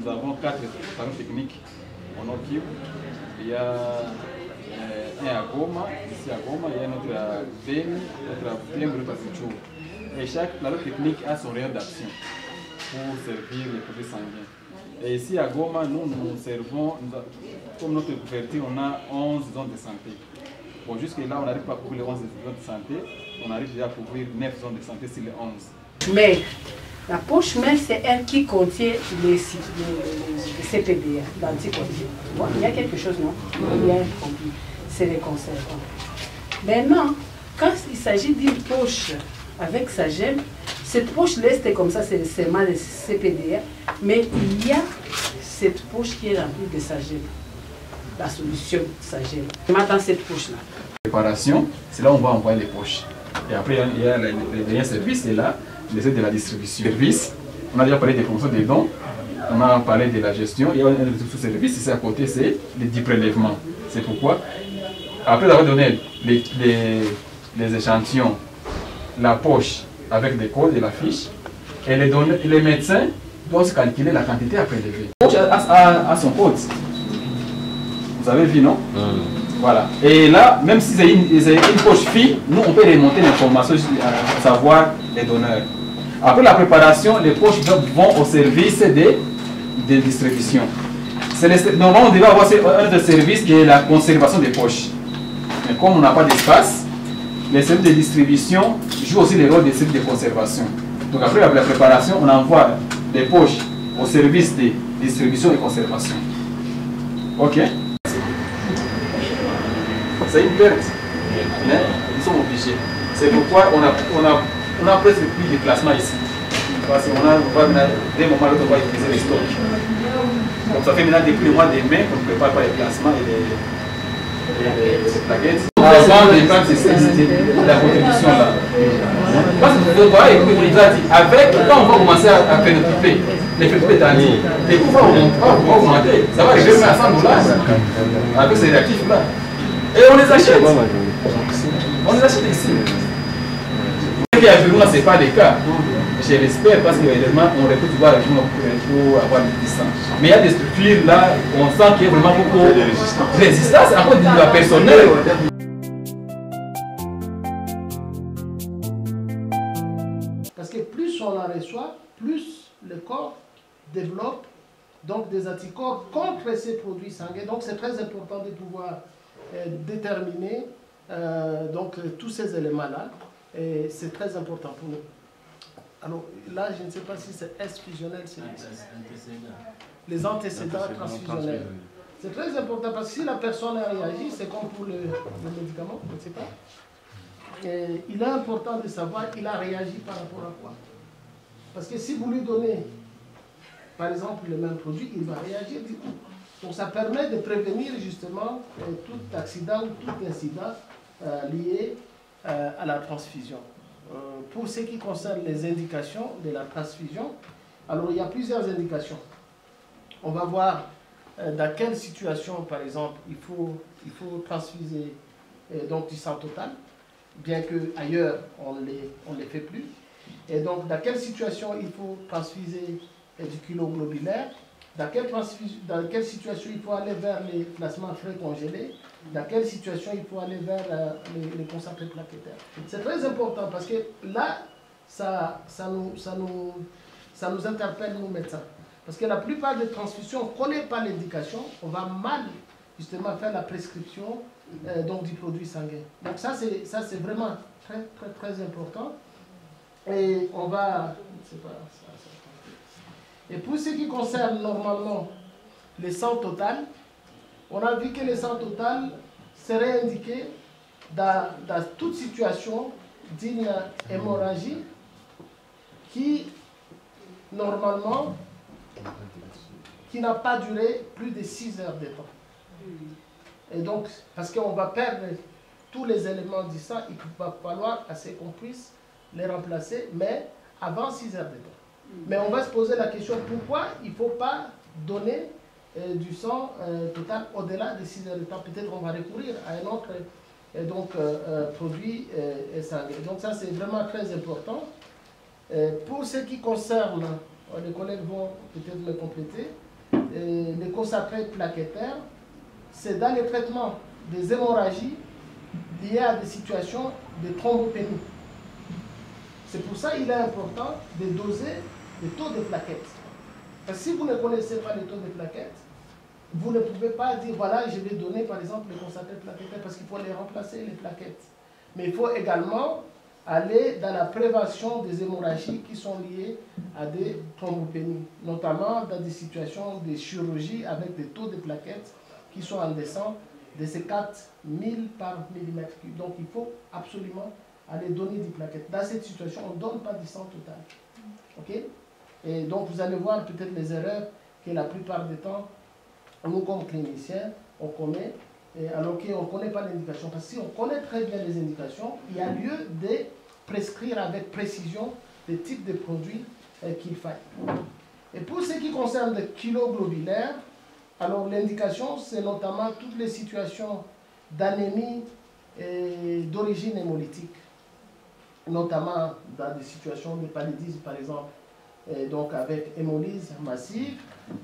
nous avons 4 panneaux techniques en Nord Kivu. Il y a un à Goma, ici à Goma, il y a un autre à Beni, l'autre à Butembo, l'autre à Futuro. Et chaque panneau technique a son rayon d'action pour servir les produits sanguins. Et ici à Goma, nous servons, comme notre couverture, on a 11 zones de santé. Bon, jusque-là, on n'arrive pas à couvrir les 11 zones de santé, on arrive déjà à couvrir 9 zones de santé sur les 11. Mais la poche main, c'est elle qui contient les CPD, l'anticonception. Bon, il y a quelque chose, non? Il y a un produit, c'est les conservants. Maintenant, quand il s'agit d'une poche avec sa gemme, cette poche leste comme ça, c'est seulement le CPDA, mais il y a cette poche qui est remplie de sa gemme, la solution de sa gemme. Maintenant, cette poche-là. Préparation, c'est là où on va envoyer les poches. Et après, il y a le dernier service, c'est là, les aides de la distribution. Service, on a déjà parlé des fonctions des dons, on a parlé de la gestion, il y a un sous-service, ici à côté, c'est les 10 prélèvements. C'est pourquoi, après avoir donné les échantillons, la poche avec des codes et la fiche, et les médecins doivent calculer la quantité à prélever. La poche a son code. Vous avez vu, non? Voilà. Et là, même si c'est une poche fille, nous on peut remonter l'information à savoir les donneurs. Après la préparation, les poches vont au service de distribution. Normalement, on devait avoir un autre service qui est la conservation des poches. Mais comme on n'a pas d'espace, les services de distribution jouent aussi le rôle des services de conservation. Donc après la préparation, on envoie les poches au service de distribution et conservation. Ok? C'est une perte, mais ils sont obligés. C'est pourquoi on a presque plus de classement ici. Parce qu'on va dès moments l'autre, on va utiliser les stocks. Donc ça fait maintenant depuis le mois de mai qu'on ne prépare pas les classements et les plaquettes. Avant de prendre la contribution là. Parce que vous voyez, quand on va commencer à phénotyper, les phénotypes étendus, les coûts vont augmenter. Ça va arriver même à 100 $. Avec ces réactifs là. Et on les achète. On les achète ici. Ce n'est pas le cas. Je l'espère parce qu'évidemment, on recrute toujours pour avoir des distances. Mais il y a des structures là, on sent qu'il y a vraiment beaucoup de résistance à cause de la personnel. Parce que plus on la reçoit, plus le corps développe donc des anticorps contre ces produits sanguins. Donc c'est très important de pouvoir déterminer donc tous ces éléments-là. Et c'est très important pour nous. Alors là, je ne sais pas si c'est S-fusionnel, les antécédents transfusionnels. C'est très important parce que si la personne a réagi, c'est comme pour le médicament, je ne sais pas. Et il est important de savoir il a réagi par rapport à quoi. Parce que si vous lui donnez, par exemple, le même produit, il va réagir du coup. Donc ça permet de prévenir justement tout accident ou tout incident lié à la transfusion. Pour ce qui concerne les indications de la transfusion, alors il y a plusieurs indications. On va voir dans quelle situation, par exemple, il faut transfuser donc du sang total, bien qu'ailleurs on ne les fait plus. Et donc dans quelle situation il faut transfuser du kilo-globulaire, dans quelle situation il faut aller vers les plasmas frais congelés, dans quelle situation il faut aller vers les concentrés plaquettaires. C'est très important parce que là, ça nous interpelle, nous médecins. Parce que la plupart des transfusions, on ne connaît pas l'indication, on va mal justement faire la prescription donc du produit sanguin. Donc ça c'est vraiment très important. Et on va... Et pour ce qui concerne normalement le sang total, on a vu que le sang total serait indiqué dans toute situation d'une hémorragie qui, normalement, qui n'a pas duré plus de 6 heures de temps. Et donc, parce qu'on va perdre tous les éléments du sang, il va falloir assez qu'on puisse les remplacer, mais avant 6 heures de temps. Mais on va se poser la question, pourquoi il ne faut pas donner du sang total au-delà de 6 heures de temps? Peut-être on va recourir à un autre produit sanguin. Donc ça c'est vraiment très important. Pour ce qui concerne, les collègues vont peut-être me compléter, les concentrés plaquettaires, c'est dans le traitement des hémorragies liées à des situations de thrombopénie. C'est pour ça qu'il est important de doser le taux de plaquettes. Parce que si vous ne connaissez pas le taux de plaquettes, vous ne pouvez pas dire, voilà, je vais donner par exemple les concentrés plaquettaires parce qu'il faut les remplacer, les plaquettes. Mais il faut également aller dans la prévention des hémorragies qui sont liées à des thrombopénies, notamment dans des situations de chirurgie avec des taux de plaquettes qui sont en descente de ces 4000 par millimètre cube. Donc il faut absolument aller donner des plaquettes. Dans cette situation, on ne donne pas du sang total. Ok? Et donc vous allez voir peut-être les erreurs que la plupart du temps, nous comme cliniciens, on commet, alors qu'on ne connaît pas l'indication. Parce que si on connaît très bien les indications, il y a lieu de prescrire avec précision les types de produits qu'il faille. Et pour ce qui concerne les kilos globulaires, alors l'indication, c'est notamment toutes les situations d'anémie d'origine hémolytique, notamment dans des situations de paludisme, par exemple, donc avec hémolyse massive,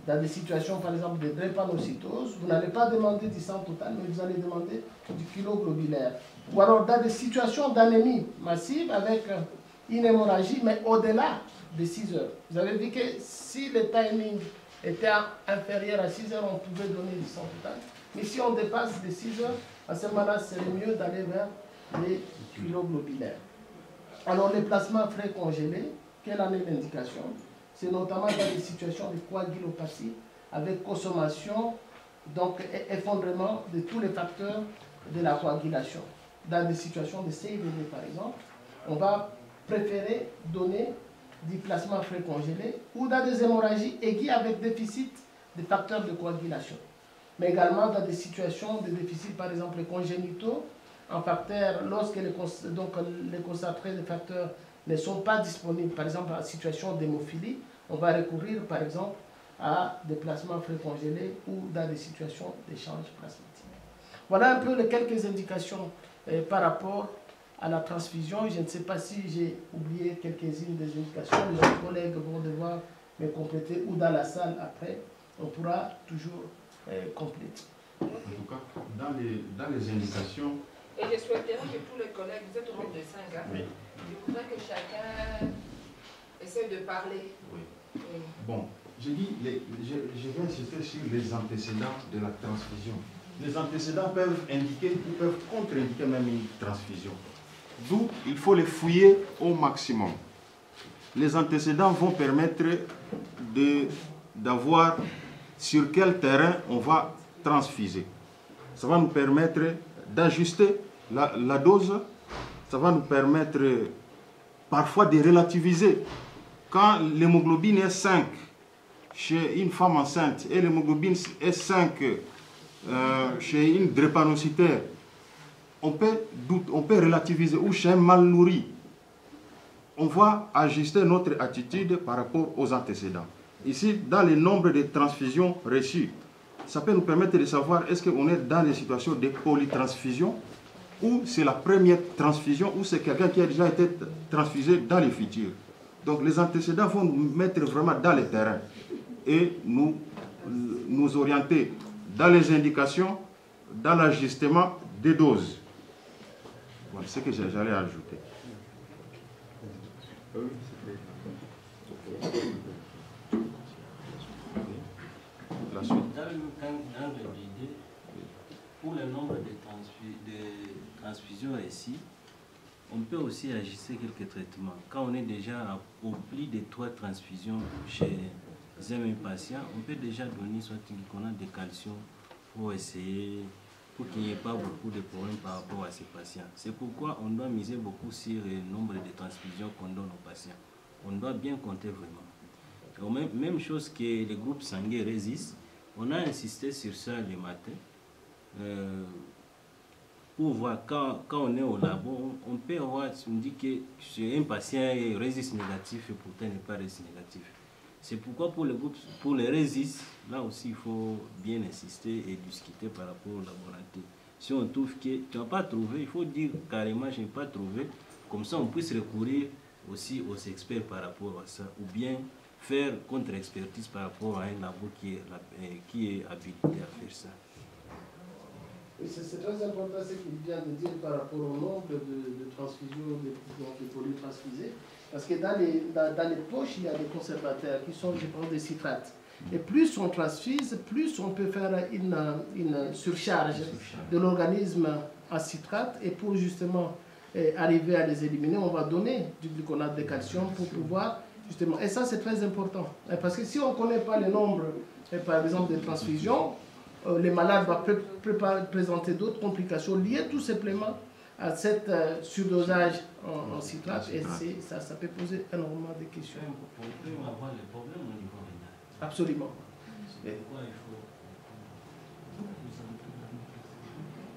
dans des situations, par exemple, de drépanocytose, vous n'allez pas demander du sang total, mais vous allez demander du kilo globulaire. Ou alors dans des situations d'anémie massive avec une hémorragie, mais au-delà de 6 heures. Vous avez vu que si le timing était inférieur à 6 heures, on pouvait donner du sang total. Mais si on dépasse les 6 heures, à ce moment-là, c'est mieux d'aller vers les kilos globulaires. Alors, les plasmas frais congelés, quelle en est l'indication? C'est notamment dans des situations de coagulopathie avec consommation, donc effondrement de tous les facteurs de la coagulation. Dans des situations de CIVD par exemple, on va préférer donner du plasma frais congelé ou dans des hémorragies aiguës avec déficit de facteurs de coagulation. Mais également dans des situations de déficit par exemple congénitaux, en facteurs, lorsque les concentrés de facteurs ne sont pas disponibles, par exemple en situation d'hémophilie, on va recourir par exemple à des plasmas frais congelés ou dans des situations d'échange plasmatique. Voilà un peu les quelques indications par rapport à la transfusion. Je ne sais pas si j'ai oublié quelques-unes des indications. Les collègues vont devoir me compléter ou dans la salle après, on pourra toujours compléter. En tout cas, dans les indications... Et je souhaiterais que tous les collègues, vous êtes au nombre de 5, hein? Oui. Je voudrais que chacun essaie de parler. Oui. Oui. Bon, je vais insister sur les antécédents de la transfusion. Les antécédents peuvent indiquer ou peuvent contre-indiquer même une transfusion. D'où il faut les fouiller au maximum. Les antécédents vont permettre d'avoir sur quel terrain on va transfuser. Ça va nous permettre d'ajuster la dose. Ça va nous permettre parfois de relativiser. Quand l'hémoglobine est 5 chez une femme enceinte et l'hémoglobine est 5 chez une drépanocytaire, on peut relativiser, ou chez un mal nourri. On va ajuster notre attitude par rapport aux antécédents. Ici, dans le nombre de transfusions reçues, ça peut nous permettre de savoir est-ce qu'on est dans des situations de polytransfusion, ou c'est la première transfusion, ou c'est quelqu'un qui a déjà été transfusé dans le futur. Donc les antécédents vont nous mettre vraiment dans le terrain et nous orienter dans les indications, dans l'ajustement des doses. Voilà ce que j'allais ajouter. La suite. Dans l'idée, pour le nombre de transfusions ici, on peut aussi ajuster quelques traitements. Quand on est déjà au plus de 3 transfusions chez un même patient, on peut déjà donner soit du gluconate de calcium pour essayer, pour qu'il n'y ait pas beaucoup de problèmes par rapport à ces patients. C'est pourquoi on doit miser beaucoup sur le nombre de transfusions qu'on donne aux patients. On doit bien compter vraiment. Même chose que les groupes sanguins résistent, on a insisté sur ça le matin. Pour voir, quand on est au labo, on peut voir, on dit que chez un patient est résiste négatif et pourtant n'est pas résiste négatif. C'est pourquoi pour les résistes, là aussi il faut bien insister et discuter par rapport au laboratoire. Si on trouve que tu n'as pas trouvé, il faut dire carrément je n'ai pas trouvé, comme ça on puisse recourir aussi aux experts par rapport à ça. Ou bien faire contre-expertise par rapport à un labo qui est habilité à faire ça. C'est très important ce qu'il vient de dire par rapport au nombre de transfusions de produits transfusés. Parce que dans les poches, il y a des conservateurs qui sont, je pense, des citrates. Et plus on transfuse, plus on peut faire une surcharge de l'organisme en citrate. Et pour justement arriver à les éliminer, on va donner du gluconate de calcium pour pouvoir justement... Et ça, c'est très important. Parce que si on ne connaît pas le nombre, par exemple, de transfusions, les malades vont présenter d'autres complications liées tout simplement à cette surdosage en citrate. Et ça peut poser énormément de questions. On peut avoir les problèmes au niveau rénal. Absolument.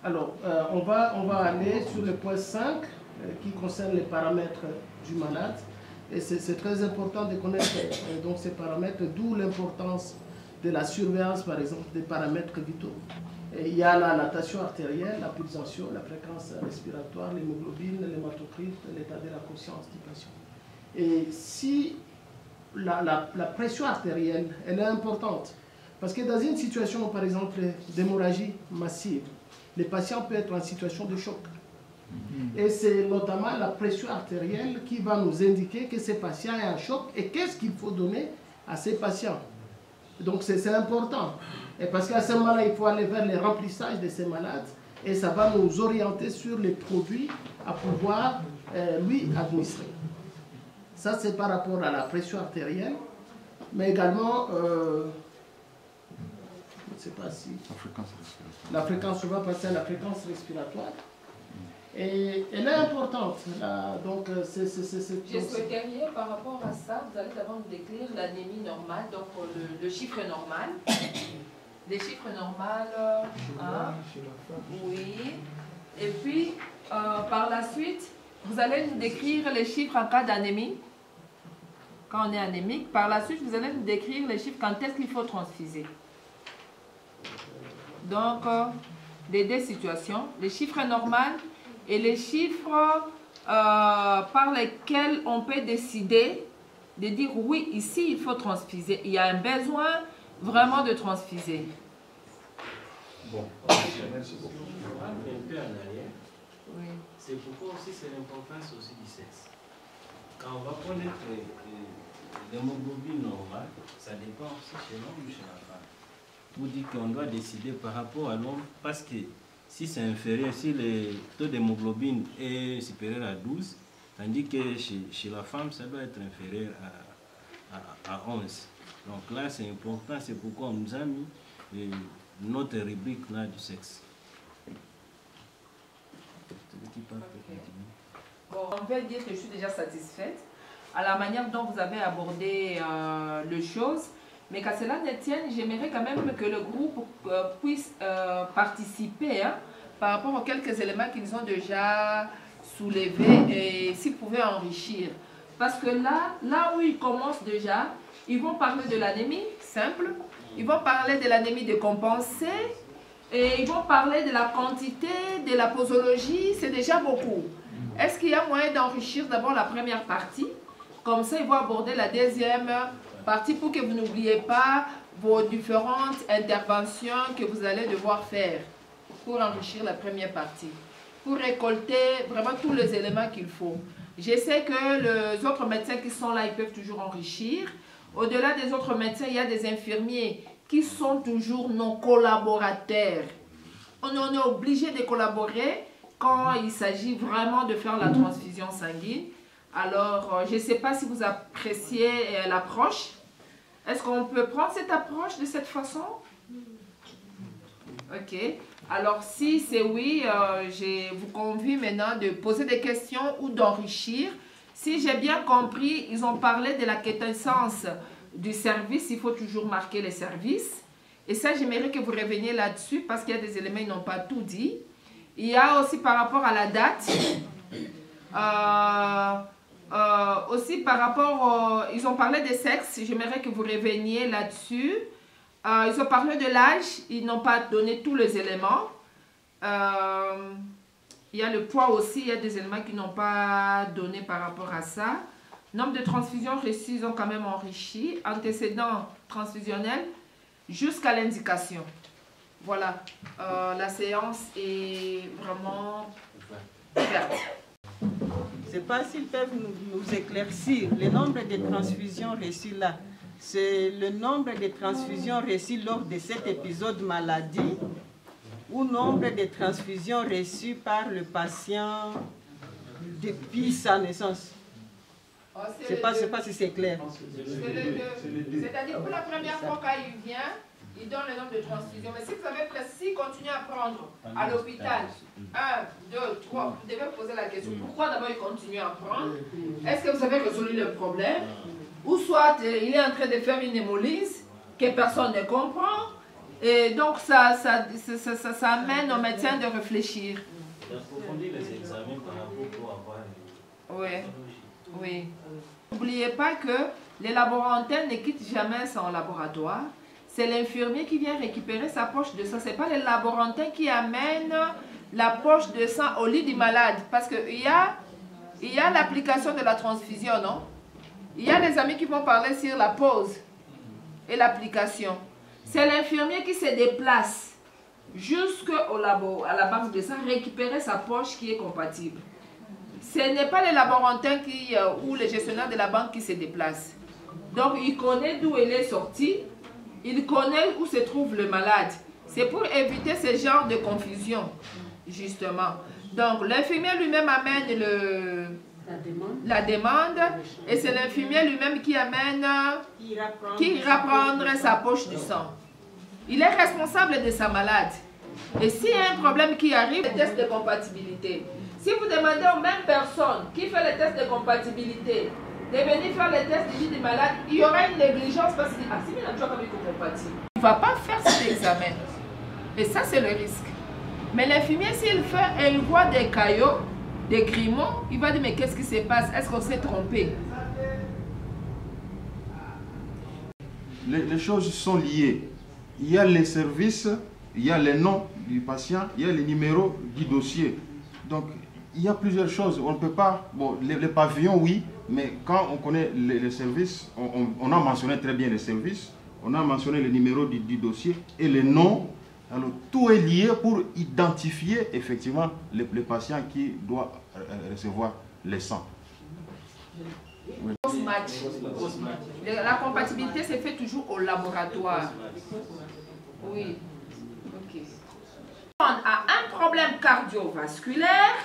Alors, on va aller sur le point 5 qui concerne les paramètres du malade. Et c'est très important de connaître donc ces paramètres, d'où l'importance de la surveillance, par exemple, des paramètres vitaux. Et il y a la tension artérielle, la pulsation, la fréquence respiratoire, l'hémoglobine, l'hématocrite, l'état de la conscience du patient. Et si la pression artérielle, elle est importante, parce que dans une situation, par exemple, d'hémorragie massive, les patients peuvent être en situation de choc. Et c'est notamment la pression artérielle qui va nous indiquer que ce patient est en choc et qu'est-ce qu'il faut donner à ces patients. Donc c'est important. Et parce qu'à ce moment-là, il faut aller vers le remplissage de ces malades et ça va nous orienter sur les produits à pouvoir lui administrer. Ça, c'est par rapport à la pression artérielle, mais également, je ne sais pas si... La fréquence, on va passer à la fréquence respiratoire. Et elle est importante. Là, donc, Je souhaiterais, par rapport à ça, vous allez d'abord nous décrire l'anémie normale, donc le chiffre normal. Les chiffres normaux, hein, oui. Et puis, par la suite, vous allez nous décrire les chiffres en cas d'anémie, quand on est anémique. Par la suite, vous allez nous décrire les chiffres quand est-ce qu'il faut transfuser. Donc, les deux situations, les chiffres normaux et les chiffres par lesquels on peut décider de dire oui, ici il faut transfuser. Il y a un besoin vraiment de transfuser. Bon, merci beaucoup. Un peu en arrière. Oui. C'est pourquoi aussi c'est l'importance aussi du sexe. Quand on va connaître l'hémoglobine normale, ça dépend aussi chez l'homme ou chez la femme. Vous dites qu'on doit décider par rapport à l'homme parce que si c'est inférieur, si le taux d'hémoglobine est supérieur à 12, tandis que chez la femme, ça doit être inférieur à 11. Donc là, c'est important, c'est pourquoi on nous a mis notre rubrique là du sexe. Okay. Bon, on peut dire que je suis déjà satisfaite à la manière dont vous avez abordé les choses. Mais qu'à cela ne tienne, j'aimerais quand même que le groupe puisse participer hein, par rapport aux quelques éléments qu'ils ont déjà soulevés et s'ils pouvaient enrichir. Parce que là où ils commencent déjà, ils vont parler de l'anémie simple, ils vont parler de l'anémie décompensée et ils vont parler de la quantité, de la posologie, c'est déjà beaucoup. Est-ce qu'il y a moyen d'enrichir d'abord la première partie? Comme ça, ils vont aborder la deuxième partie pour que vous n'oubliez pas vos différentes interventions que vous allez devoir faire pour enrichir la première partie, pour récolter vraiment tous les éléments qu'il faut. Je sais que les autres médecins qui sont là, ils peuvent toujours enrichir. Au-delà des autres médecins, il y a des infirmiers qui sont toujours nos collaborateurs. On est obligé de collaborer quand il s'agit vraiment de faire la transfusion sanguine. Alors, je ne sais pas si vous appréciez l'approche. Est-ce qu'on peut prendre cette approche de cette façon? Ok. Alors, si c'est oui, je vous convie maintenant de poser des questions ou d'enrichir. Si j'ai bien compris, ils ont parlé de la quintessence du service. Il faut toujours marquer les services. Et ça, j'aimerais que vous reveniez là-dessus parce qu'il y a des éléments, ils n'ont pas tout dit. Il y a aussi par rapport à la date. Aussi par rapport, ils ont parlé des sexes, j'aimerais que vous reveniez là-dessus. Ils ont parlé de l'âge, ils n'ont pas donné tous les éléments. Il y a le poids aussi, il y a des éléments qu'ils n'ont pas donné par rapport à ça. Nombre de transfusions reçues ont quand même enrichi. Antécédents transfusionnels jusqu'à l'indication. Voilà, la séance est vraiment ouverte. Je ne sais pas s'ils peuvent nous éclaircir. Le nombre de transfusions reçues là, c'est le nombre de transfusions reçues lors de cet épisode maladie ou nombre de transfusions reçues par le patient depuis sa naissance. Je ne sais pas si c'est clair. C'est-à-dire pour la première fois quand il vient, il donne le nombre de transfusions. Mais si vous avez s'il continue à prendre à l'hôpital 1, 2, 3, vous devez poser la question pourquoi d'abord il continue à prendre. Est-ce que vous avez résolu le problème? Ou soit il est en train de faire une hémolyse que personne ne comprend. Et donc ça amène au médecin de réfléchir. D'approfondir les examens par rapport pour avoir... Oui, oui. N'oubliez pas que les laborantins ne quittent jamais son laboratoire. C'est l'infirmier qui vient récupérer sa poche de sang. Ce n'est pas les laborantins qui amènent la poche de sang au lit du malade. Parce qu'il y a l'application de la transfusion, non? Il y a des amis qui vont parler sur la pause et l'application. C'est l'infirmier qui se déplace jusqu'au labo, à la banque de sang, récupérer sa poche qui est compatible. Ce n'est pas les laborantins ou les gestionnaires de la banque qui se déplacent. Donc, il connaît d'où il est sorti. Il connaît où se trouve le malade. C'est pour éviter ce genre de confusion, justement. Donc, l'infirmier lui-même amène la demande et c'est l'infirmier lui-même qui amène, qui ira prendre sa poche du sang. Il est responsable de sa malade. Et s'il y a un problème qui arrive, le test de compatibilité. Si vous demandez aux mêmes personnes qui fait le test de compatibilité de venir faire le test du malade, il y aura une négligence parce que si il est compatible, il ne va pas faire cet examen. Et ça, c'est le risque. Mais l'infirmier, s'il fait et il voit des caillots, des grimauds, il va dire mais qu'est-ce qui se passe? Est-ce qu'on s'est trompé? Les choses sont liées. Il y a les services, il y a les noms du patient, il y a les numéros du dossier. Donc, il y a plusieurs choses. On ne peut pas... Bon, les pavillons, oui, mais quand on connaît les services, on a mentionné très bien les services, on a mentionné les numéros du dossier et les noms. Alors, tout est lié pour identifier effectivement le patient qui doit recevoir les sangs. Oui. La compatibilité se fait toujours au laboratoire. Oui. Ok. On a un problème cardiovasculaire,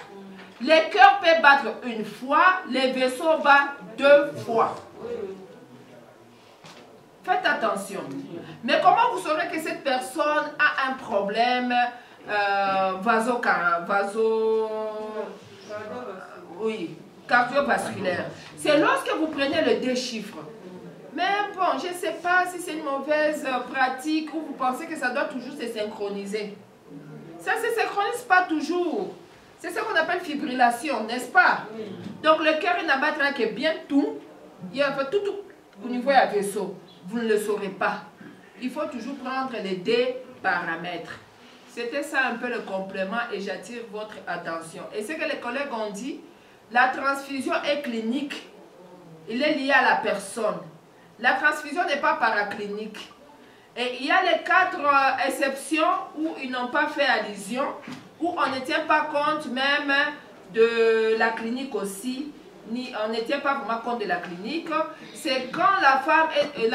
le cœur peut battre une fois, les vaisseaux battent 2 fois. Faites attention. Mais comment vous saurez que cette personne a un problème cardiovasculaire? C'est lorsque vous prenez le 2 chiffres. Mais bon, je ne sais pas si c'est une mauvaise pratique ou vous pensez que ça doit toujours se synchroniser. Ça ne se synchronise pas toujours. C'est ce qu'on appelle fibrillation, n'est-ce pas? Donc le cœur n'abattra que bien tout. Il y a tout au niveau du vaisseau. Vous ne le saurez pas. Il faut toujours prendre les 2 paramètres. C'était ça un peu le complément et j'attire votre attention. Et ce que les collègues ont dit, la transfusion est clinique. Il est lié à la personne. La transfusion n'est pas paraclinique. Et il y a les 4 exceptions où ils n'ont pas fait allusion, où on ne tient pas compte même de la clinique aussi, ni on ne tient pas vraiment compte de la clinique. C'est quand la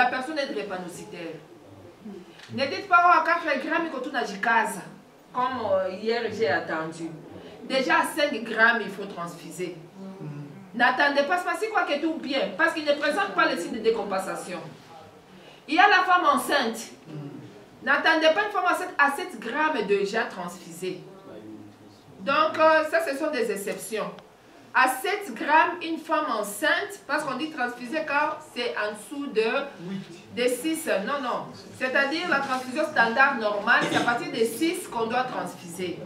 personne est drépanocytaire. Ne dites pas, oh, 4 grammes, comme hier j'ai attendu. Déjà à 5 grammes, il faut transfuser. N'attendez pas, c'est quoi que tout bien, parce qu'il ne présente pas le signe de décompensation. Il y a la femme enceinte. N'attendez pas une femme enceinte à 7 grammes déjà transfusée. Donc, ça, ce sont des exceptions. À 7 grammes, une femme enceinte, parce qu'on dit transfuser quand c'est en dessous de 6. Non, non. C'est-à-dire la transfusion standard normale, c'est à partir de 6 qu'on doit transfuser.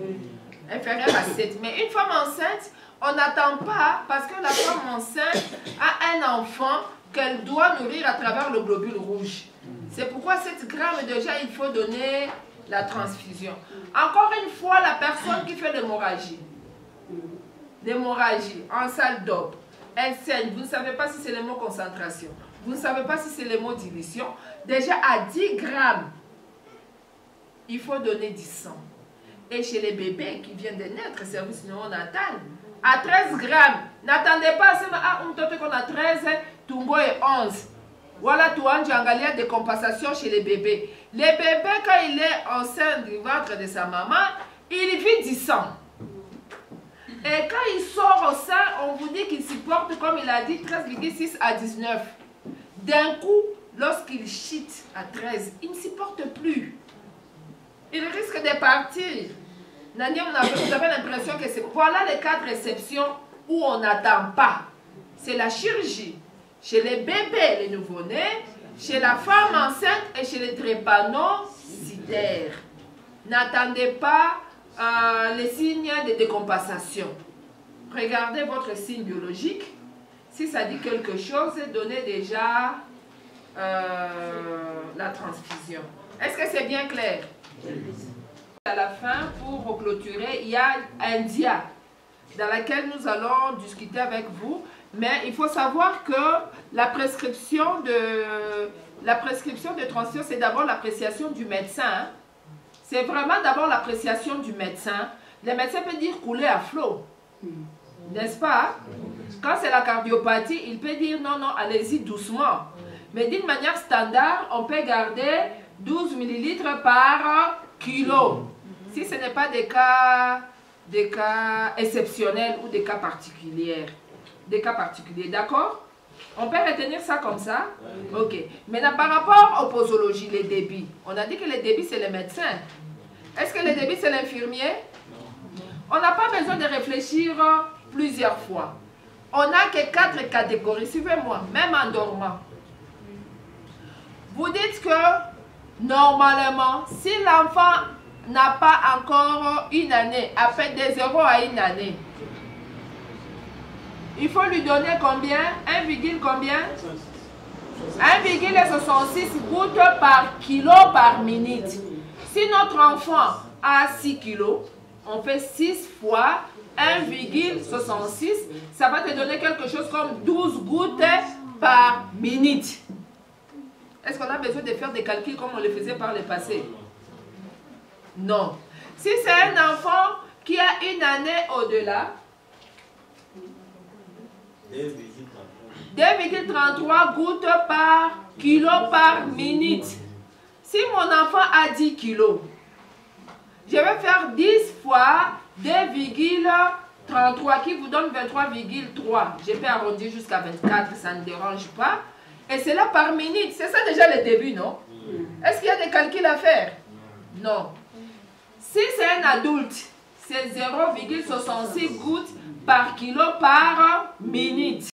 Inférieur à 7. Mais une femme enceinte, on n'attend pas parce que la femme enceinte a un enfant qu'elle doit nourrir à travers le globule rouge. C'est pourquoi 7 grammes déjà, il faut donner la transfusion. Encore une fois, la personne qui fait l'hémorragie en salle d'op, elle saigne, vous ne savez pas si c'est le mot concentration, vous ne savez pas si c'est le mot dilution, déjà à 10 grammes, il faut donner du sang. Et chez les bébés qui viennent de naître, service néonatal, à 13 grammes, n'attendez pas à un total qu'on a 13, Tungo et 11. Voilà, tu as une décompensation chez les bébés. Les bébés, quand il est enceinte du ventre de sa maman, il vit du sang. Et quand il sort au sein, on vous dit qu'il supporte, comme il a dit, 13,6 à 19. D'un coup, lorsqu'il chute à 13, il ne supporte plus. Il risque de partir. Nani, vous avez l'impression que c'est... Voilà les 4 exceptions où on n'attend pas. C'est la chirurgie. Chez les bébés, les nouveau-nés, chez la femme enceinte et chez les drépanocytaires. N'attendez pas les signes de décompensation. Regardez votre signe biologique. Si ça dit quelque chose, donnez déjà la transfusion. Est-ce que c'est bien clair? À la fin, pour clôturer, il y a un dia dans laquelle nous allons discuter avec vous. Mais il faut savoir que la prescription de transfusion, c'est d'abord l'appréciation du médecin. Hein. C'est vraiment d'abord l'appréciation du médecin. Le médecin peut dire couler à flot. N'est-ce pas? Quand c'est la cardiopathie, il peut dire non, non, allez-y doucement. Mais d'une manière standard, on peut garder 12 ml par kilo. Si ce n'est pas des cas exceptionnels ou des cas particuliers. D'accord? On peut retenir ça comme ça? Ok. Maintenant, par rapport aux posologies, les débits, on a dit que les débits, c'est les médecins. Est-ce que les débits, c'est l'infirmier? On n'a pas besoin de réfléchir plusieurs fois. On n'a que 4 catégories. Suivez-moi, même en dormant. Vous dites que, normalement, si l'enfant n'a pas encore une année, à peine de 0 à 1 année, il faut lui donner combien? 1, combien? 1,66 gouttes par kilo par minute. Si notre enfant a 6 kilos, on fait 6 fois 1,66. Ça va te donner quelque chose comme 12 gouttes par minute. Est-ce qu'on a besoin de faire des calculs comme on le faisait par le passé? Non. Si c'est un enfant qui a 1 année au-delà, 2,33 gouttes par kilo par minute. Si mon enfant a 10 kilos, je vais faire 10 fois 2,33 qui vous donne 23,3. Je peux arrondir jusqu'à 24, ça ne dérange pas. Et c'est là par minute. C'est ça déjà le début, non? Est-ce qu'il y a des calculs à faire? Non. Si c'est un adulte, c'est 0,66 gouttes par kilo par minute.